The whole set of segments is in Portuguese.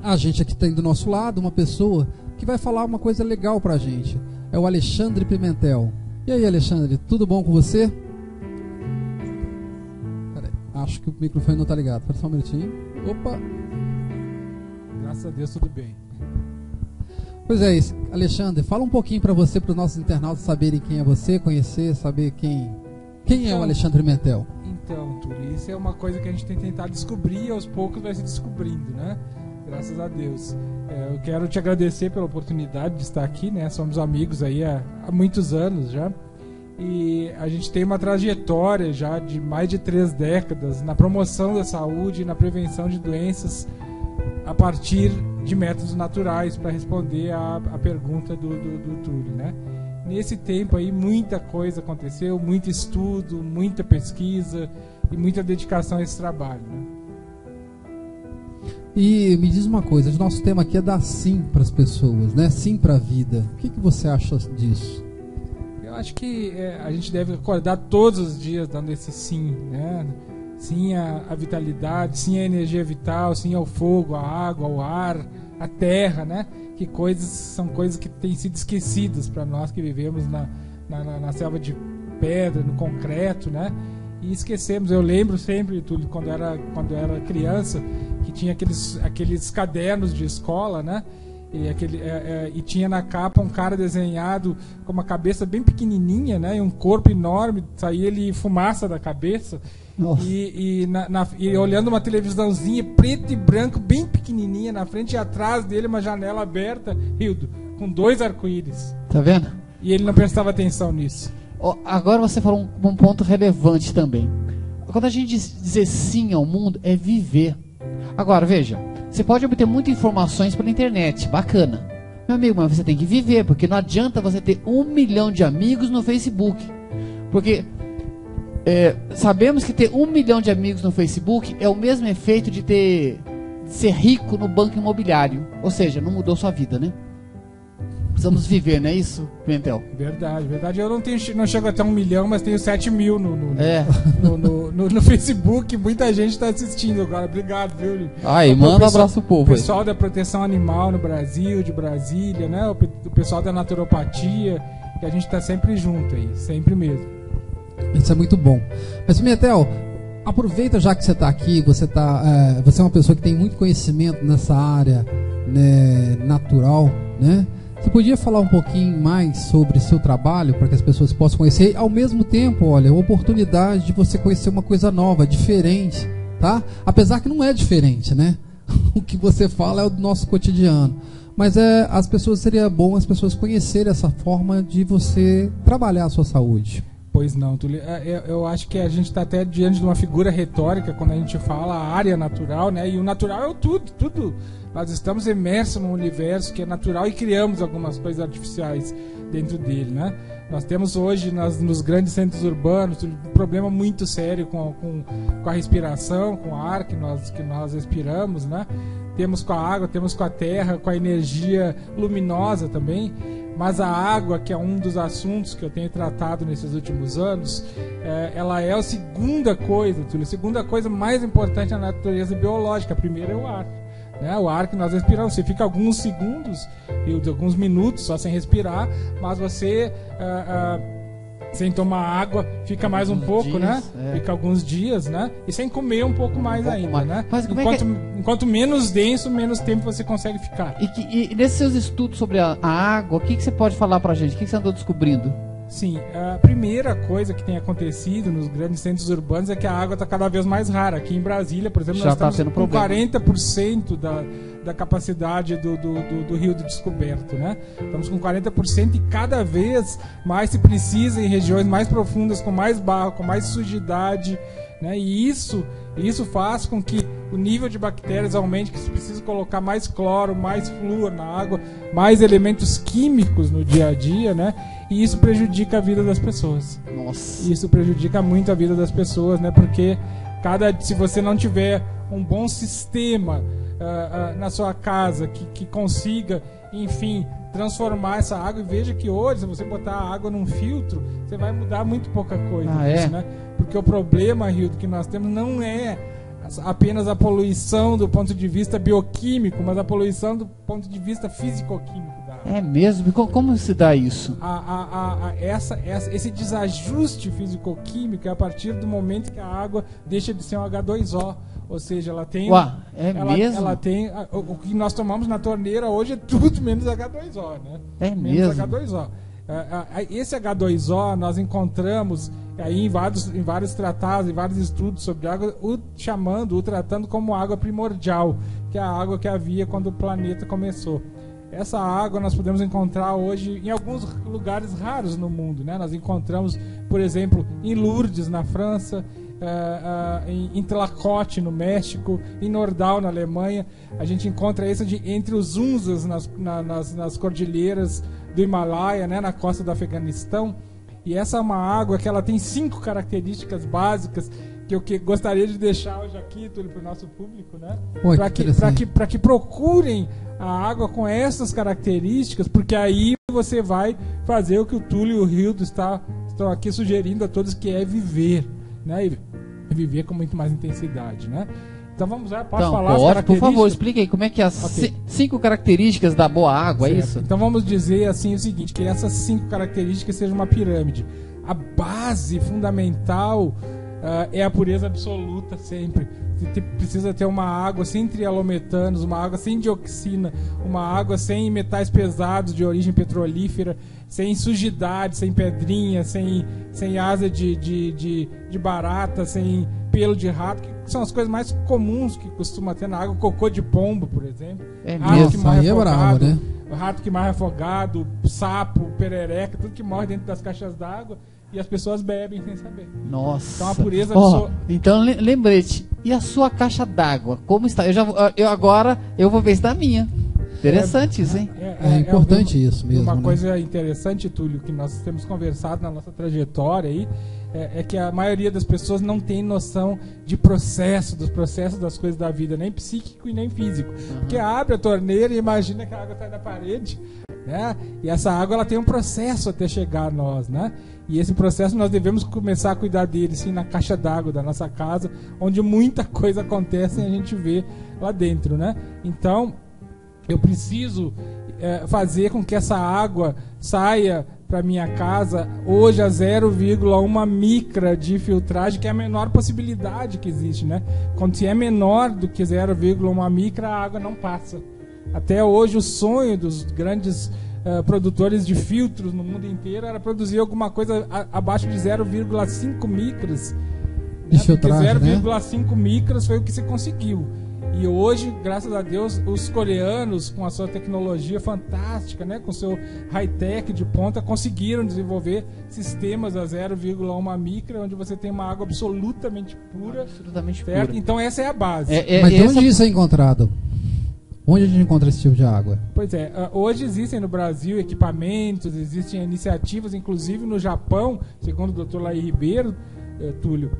a gente aqui tem do nosso lado uma pessoa que vai falar uma coisa legal pra gente. É o Alexandre Pimentel. E aí, Alexandre, tudo bom com você? Peraí, acho que o microfone não tá ligado. Espera só um minutinho. Opa! Graças a Deus, tudo bem. Pois é isso. Alexandre, fala um pouquinho para você, para os nossos internautas saberem quem é você, conhecer, saber quem é o Alexandre Pimentel. Então, Túlio, isso é uma coisa que a gente tem tentado descobrir e aos poucos vai se descobrindo, né? Graças a Deus. Eu quero te agradecer pela oportunidade de estar aqui, né? Somos amigos aí há muitos anos já. E a gente tem uma trajetória já de mais de 3 décadas na promoção da saúde e na prevenção de doenças a partir de métodos naturais, para responder a pergunta do Túlio, né? Nesse tempo aí muita coisa aconteceu, muito estudo, muita pesquisa e muita dedicação a esse trabalho, né? E me diz uma coisa, o nosso tema aqui é dar sim para as pessoas, né? Sim para a vida. O que você acha disso? Eu acho que a gente deve acordar todos os dias dando esse sim, né? Sim à vitalidade, sim à energia vital, sim ao fogo, à água, ao ar, à terra, né? Que são coisas que têm sido esquecidas para nós que vivemos na selva de pedra, no concreto, né? E esquecemos. Eu lembro sempre, Túlio, quando era criança, que tinha aqueles cadernos de escola, né? E tinha na capa um cara desenhado com uma cabeça bem pequenininha, né? E um corpo enorme, saía ele fumaça da cabeça. E olhando uma televisãozinha preto e branco bem pequenininha na frente e atrás dele uma janela aberta, Hildo, com 2 arco-íris. Tá vendo? E ele não prestava atenção nisso. Agora você falou um ponto relevante também. Quando a gente dizer sim ao mundo, é viver. Agora, veja, você pode obter muitas informações pela internet, bacana. Meu amigo, mas você tem que viver, porque não adianta você ter 1 milhão de amigos no Facebook. Porque sabemos que ter 1 milhão de amigos no Facebook é o mesmo efeito de ser rico no banco imobiliário. Ou seja, não mudou sua vida, né? Precisamos viver, não é isso, Pimentel? Verdade. Eu não chego até 1 milhão, mas tenho 7 mil no Facebook. Muita gente está assistindo agora. Obrigado, viu? Aí, manda um abraço pro povo. O pessoal da proteção animal no Brasil, de Brasília, né? O pessoal da naturopatia, que a gente está sempre junto aí, sempre mesmo. Isso é muito bom. Mas, Pimentel, aproveita já que você está aqui, você é uma pessoa que tem muito conhecimento nessa área, né, natural, né? Você podia falar um pouquinho mais sobre seu trabalho para que as pessoas possam conhecer e, ao mesmo tempo, olha, a oportunidade de você conhecer uma coisa nova, diferente, tá? Apesar que não é diferente, né? O que você fala é o do nosso cotidiano. Mas seria bom as pessoas conhecerem essa forma de você trabalhar a sua saúde. Pois não, Túlio. Eu acho que a gente está até diante de uma figura retórica quando a gente fala a área natural, né? E o natural é o tudo. Nós estamos imersos num universo que é natural e criamos algumas coisas artificiais dentro dele, né? Nós temos hoje nos grandes centros urbanos um problema muito sério com a respiração, com o ar que nós respiramos, né? Temos com a água, temos com a terra, com a energia luminosa também. Mas a água, que é um dos assuntos que eu tenho tratado nesses últimos anos, ela é a segunda coisa, Túlio, a segunda coisa mais importante na natureza biológica. A primeira é o ar, né? O ar que nós respiramos. Você fica alguns segundos, alguns minutos só sem respirar, mas você, sem tomar água, fica mais um pouco, né? Fica alguns dias, né? E sem comer um pouco mais ainda, né? Mas enquanto menos denso, menos tempo você consegue ficar. E nesses seus estudos sobre a água, o que você pode falar pra gente? O que você andou descobrindo? Sim, a primeira coisa que tem acontecido nos grandes centros urbanos é que a água está cada vez mais rara. Aqui em Brasília, por exemplo, nós estamos com 40% da capacidade do rio descoberto, né? Estamos com 40% e cada vez mais se precisa em regiões mais profundas, com mais barro, com mais sujidade, né? E isso faz com que o nível de bactérias aumente, que se precisa colocar mais cloro, mais flúor na água, mais elementos químicos no dia a dia, né? E isso prejudica a vida das pessoas. Nossa. Isso prejudica muito a vida das pessoas, né? Porque se você não tiver um bom sistema na sua casa que consiga, enfim, transformar essa água, e veja que hoje, se você botar a água num filtro, você vai mudar muito pouca coisa disso, né? Porque o problema, Rildo, que nós temos não é apenas a poluição do ponto de vista bioquímico, mas a poluição do ponto de vista físico-químico da água. É mesmo? Como se dá isso? Esse desajuste físico-químico é a partir do momento que a água deixa de ser um H2O. Ou seja, ela tem. Mesmo? Ela tem. O que nós tomamos na torneira hoje é tudo menos H2O, né? É menos mesmo? H2O. Esse H2O nós encontramos aí em vários tratados, em vários estudos sobre água, tratando como água primordial, que é a água que havia quando o planeta começou. Essa água nós podemos encontrar hoje em alguns lugares raros no mundo, né? Nós encontramos, por exemplo, em Lourdes, na França, em Tlacote, no México, em Nordau, na Alemanha. A gente encontra isso entre os Unzas, nas cordilheiras do Himalaia, né? Na costa do Afeganistão. E essa é uma água que ela tem 5 características básicas que eu gostaria de deixar hoje aqui, Túlio, para o nosso público, né? Para que procurem a água com essas características, porque aí você vai fazer o que o Túlio e o Rildo estão aqui sugerindo a todos, que é viver, né? E viver com muito mais intensidade, né? Então vamos lá, posso falar as características? Por favor, explique aí como é que as 5 características da boa água, certo. É isso? Então vamos dizer assim o seguinte, que essas 5 características sejam uma pirâmide. A base fundamental é a pureza absoluta sempre. Você precisa ter uma água sem trialometanos, uma água sem dioxina, uma água sem metais pesados de origem petrolífera, sem sujidade, sem pedrinha, sem asa de barata, sem pelo de rato, que são as coisas mais comuns que costuma ter na água. Cocô de pombo, por exemplo. Aí é bravo, né? Rato que morre afogado, sapo, perereca, tudo que morre dentro das caixas d'água. E as pessoas bebem sem saber. Nossa. Então a pureza absoluta. Então lembrete. E a sua caixa d'água? Como está? Agora eu vou ver se está minha. Interessante isso, hein? É importante isso mesmo. Uma né? coisa interessante, Túlio, que nós temos conversado na nossa trajetória aí, é que a maioria das pessoas não tem noção dos processos das coisas da vida, nem psíquico e nem físico. Porque abre a torneira e imagina que a água está na parede, né? E essa água ela tem um processo até chegar a nós, né? E esse processo nós devemos começar a cuidar dele, sim, na caixa d'água da nossa casa, onde muita coisa acontece e a gente vê lá dentro, né? Então, eu preciso fazer com que essa água saia para minha casa hoje a 0,1 micra de filtragem, que é a menor possibilidade que existe, né? Quando se é menor do que 0,1 micra, a água não passa. Até hoje o sonho dos grandes produtores de filtros no mundo inteiro era produzir alguma coisa abaixo de 0,5 micras. De filtragem, né? 0,5 micras foi o que se conseguiu. E hoje, graças a Deus, os coreanos, com a sua tecnologia fantástica, né, com o seu high-tech de ponta, conseguiram desenvolver sistemas a 0,1 micra, onde você tem uma água absolutamente pura. Absolutamente certo? pura. Então essa é a base. Mas de onde isso é encontrado? Onde a gente encontra esse tipo de água? Pois é, hoje existem no Brasil equipamentos, existem iniciativas, inclusive no Japão, segundo o Dr. Laí Ribeiro, Túlio.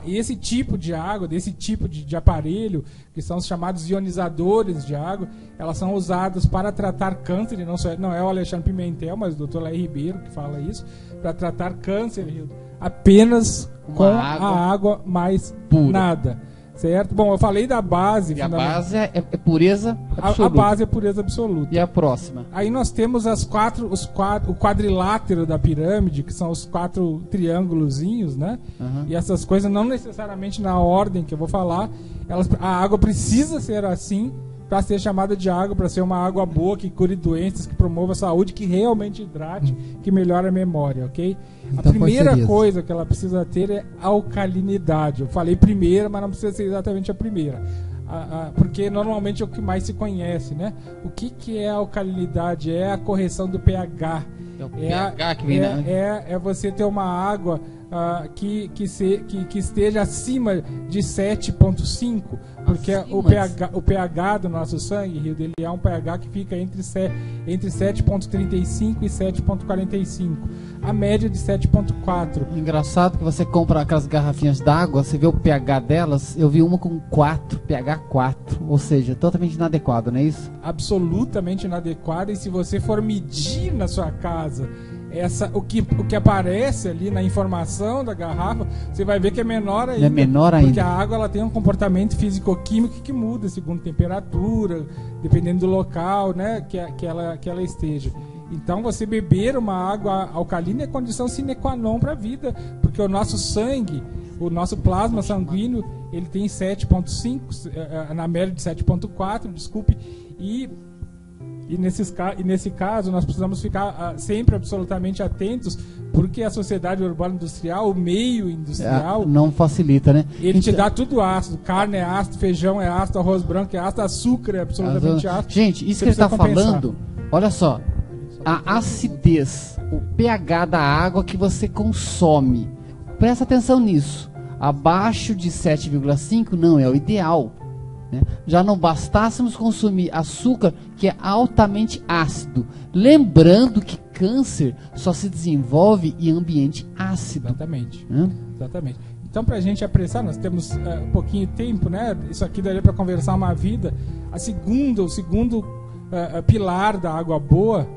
Esse tipo de água, desse tipo de aparelho, que são os chamados ionizadores de água, elas são usadas para tratar câncer, e não é o Alexandre Pimentel, mas o Dr. Laí Ribeiro que fala isso, para tratar câncer, apenas com a água mais pura. Nada. Certo? Bom, eu falei da base. E a base é pureza absoluta. A base é pureza absoluta. E a próxima? Aí nós temos o quadrilátero da pirâmide, que são os 4 triângulozinhos, né? E essas coisas, não necessariamente na ordem que eu vou falar, a água precisa ser assim para ser chamada de água, para ser uma água boa, que cure doenças, que promova a saúde, que realmente hidrate, que melhore a memória, ok? Então, a primeira coisa que ela precisa ter é alcalinidade. Eu falei primeira, mas não precisa ser exatamente a primeira. Porque normalmente é o que mais se conhece, né? O que é a alcalinidade? É a correção do pH. É o pH que vem é você ter uma água que esteja acima de 7,5, porque o pH do nosso sangue, Rio, ele é um pH que fica entre 7,35 e 7,45. A média de 7,4. Engraçado que você compra aquelas garrafinhas d'água, você vê o pH delas, eu vi uma com 4, pH 4, ou seja, totalmente inadequado, não é isso? Absolutamente inadequado, e se você for medir na sua casa o que aparece ali na informação da garrafa, você vai ver que é menor ainda. É menor ainda. Porque a água ela tem um comportamento físico-químico que muda segundo temperatura, dependendo do local, né, que ela esteja. Então, você beber uma água alcalina é condição sine qua non para a vida, porque o nosso sangue, o nosso plasma sanguíneo, ele tem 7,5, na média de 7,4, desculpe, e nesse caso nós precisamos ficar sempre absolutamente atentos, porque a sociedade urbana industrial, o meio industrial, não facilita, né? Ele te dá tudo ácido, carne é ácido, feijão é ácido, arroz branco é ácido, açúcar é absolutamente ácido. Gente, isso que ele está falando, olha só, a acidez, o pH da água que você consome, presta atenção nisso, abaixo de 7,5 não é o ideal. Já não bastássemos consumir açúcar, que é altamente ácido. Lembrando que câncer só se desenvolve em ambiente ácido. Exatamente. Exatamente. Então, para a gente apressar, nós temos um pouquinho de tempo, né? Isso aqui daria para conversar uma vida. O segundo pilar da água boa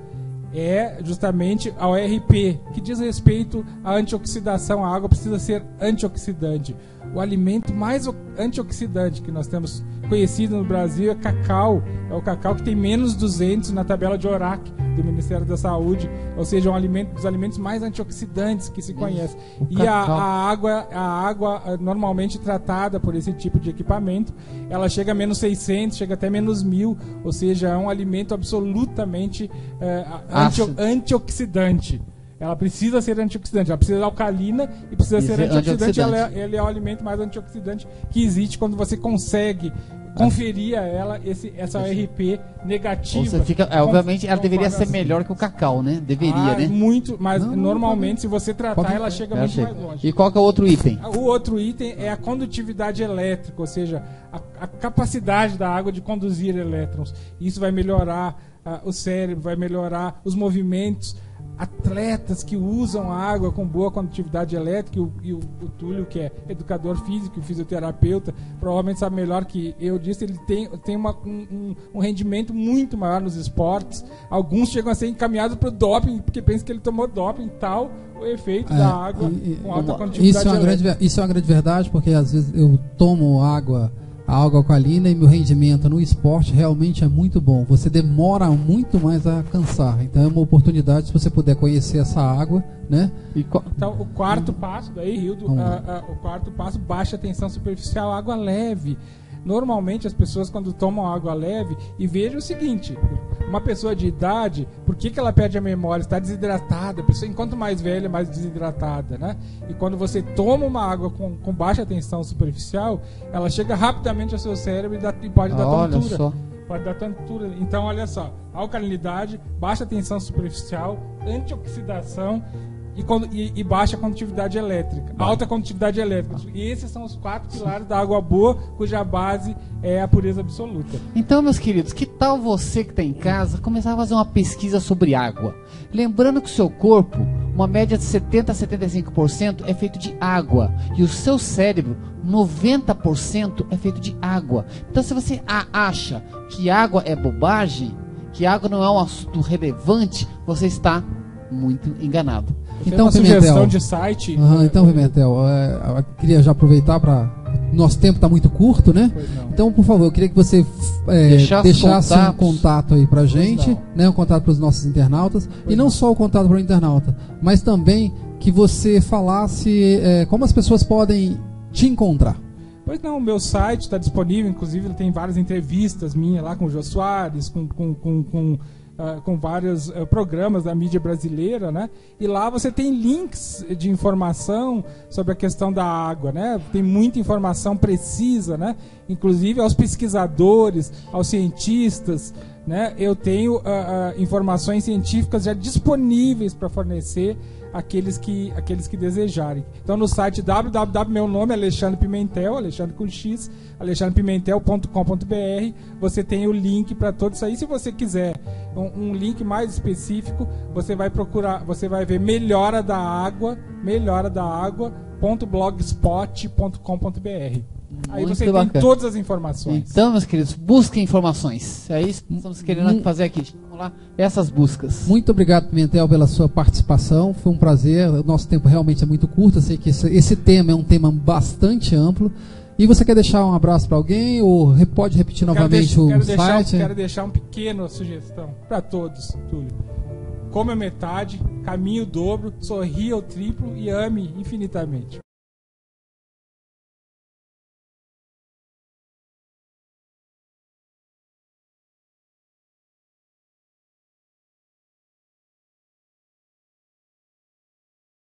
é justamente a ORP, que diz respeito à antioxidação. A água precisa ser antioxidante. O alimento mais antioxidante que nós temos conhecido no Brasil é cacau. É o cacau que tem menos 200 na tabela de ORAC do Ministério da Saúde, ou seja, um dos alimentos mais antioxidantes que se conhece. E a água normalmente tratada por esse tipo de equipamento, ela chega a menos 600, chega até menos 1000, ou seja, é um alimento absolutamente antioxidante. Ela precisa ser antioxidante, ela precisa ser alcalina e precisa ser antioxidante. Ele é o alimento mais antioxidante que existe quando você consegue conferir a ela essa ORP negativa. Você fica, obviamente ela deveria ser melhor que o cacau, né? Deveria, né? Muito, mas normalmente se você tratar ela chega muito mais longe. E qual que é o outro item? O outro item é a condutividade elétrica, ou seja, a capacidade da água de conduzir elétrons. Isso vai melhorar o cérebro, vai melhorar os movimentos. Atletas que usam a água com boa condutividade elétrica, e o Túlio, que é educador físico e fisioterapeuta, provavelmente sabe melhor que eu disso, ele tem um rendimento muito maior nos esportes. Alguns chegam a ser encaminhados para o doping, porque pensam que ele tomou doping, tal o efeito da água com alta condutividade elétrica. Isso é uma grande verdade, porque às vezes eu tomo a água alcalina e meu rendimento no esporte realmente é muito bom. Você demora muito mais a cansar. Então é uma oportunidade, se você puder conhecer essa água, né? Então o quarto passo daí, Rildo, o quarto passo, baixa tensão superficial, água leve. Normalmente as pessoas, quando tomam água leve, e veja o seguinte, uma pessoa de idade, por que ela perde a memória? Está desidratada. A pessoa, enquanto mais velha, mais desidratada, né? E quando você toma uma água com baixa tensão superficial, ela chega rapidamente ao seu cérebro e pode dar tontura. Só. Pode dar tontura. Então, olha só, alcalinidade, baixa tensão superficial, antioxidação e baixa condutividade elétrica, alta condutividade elétrica. E esses são os 4 pilares da água boa, cuja base é a pureza absoluta. Então, meus queridos, que tal você que está em casa começar a fazer uma pesquisa sobre água? Lembrando que o seu corpo, uma média de 70% a 75% é feito de água, e o seu cérebro, 90% é feito de água. Então, se você acha que água é bobagem, que água não é um assunto relevante, você está muito enganado. Então, sugestão de site. Então, Pimentel, eu queria já aproveitar para... Nosso tempo está muito curto, né? Então, por favor, eu queria que você deixasse um contato aí pra gente, né? Um contato para os nossos internautas. E não só o contato para o internauta, mas também que você falasse como as pessoas podem te encontrar. Pois não, o meu site está disponível, inclusive ele tem várias entrevistas minhas lá com o Jô Soares, com vários programas da mídia brasileira, né? E lá você tem links de informação sobre a questão da água, né? Tem muita informação precisa, né? Inclusive aos pesquisadores, aos cientistas, né? Eu tenho informações científicas já disponíveis para fornecer aqueles que desejarem. Então no site meu nome é Alexandre Pimentel, Alexandre com X, alexandrepimentel.com.br, você tem o link para tudo isso aí. Se você quiser um link mais específico, você vai procurar, você vai ver melhora da água.blogspot.com.br. Aí Muito você tem bacana. todas as informações. Então, meus queridos, busquem informações. É isso que estamos querendo fazer aqui. Vamos lá, essas buscas. Muito obrigado, Pimentel, pela sua participação. Foi um prazer. O nosso tempo realmente é muito curto. Eu sei que esse tema é um tema bastante amplo. E você quer deixar um abraço para alguém? Ou pode repetir novamente o site? Quero deixar uma pequena sugestão para todos, Túlio. Coma metade, caminhe o dobro, sorria o triplo e ame infinitamente.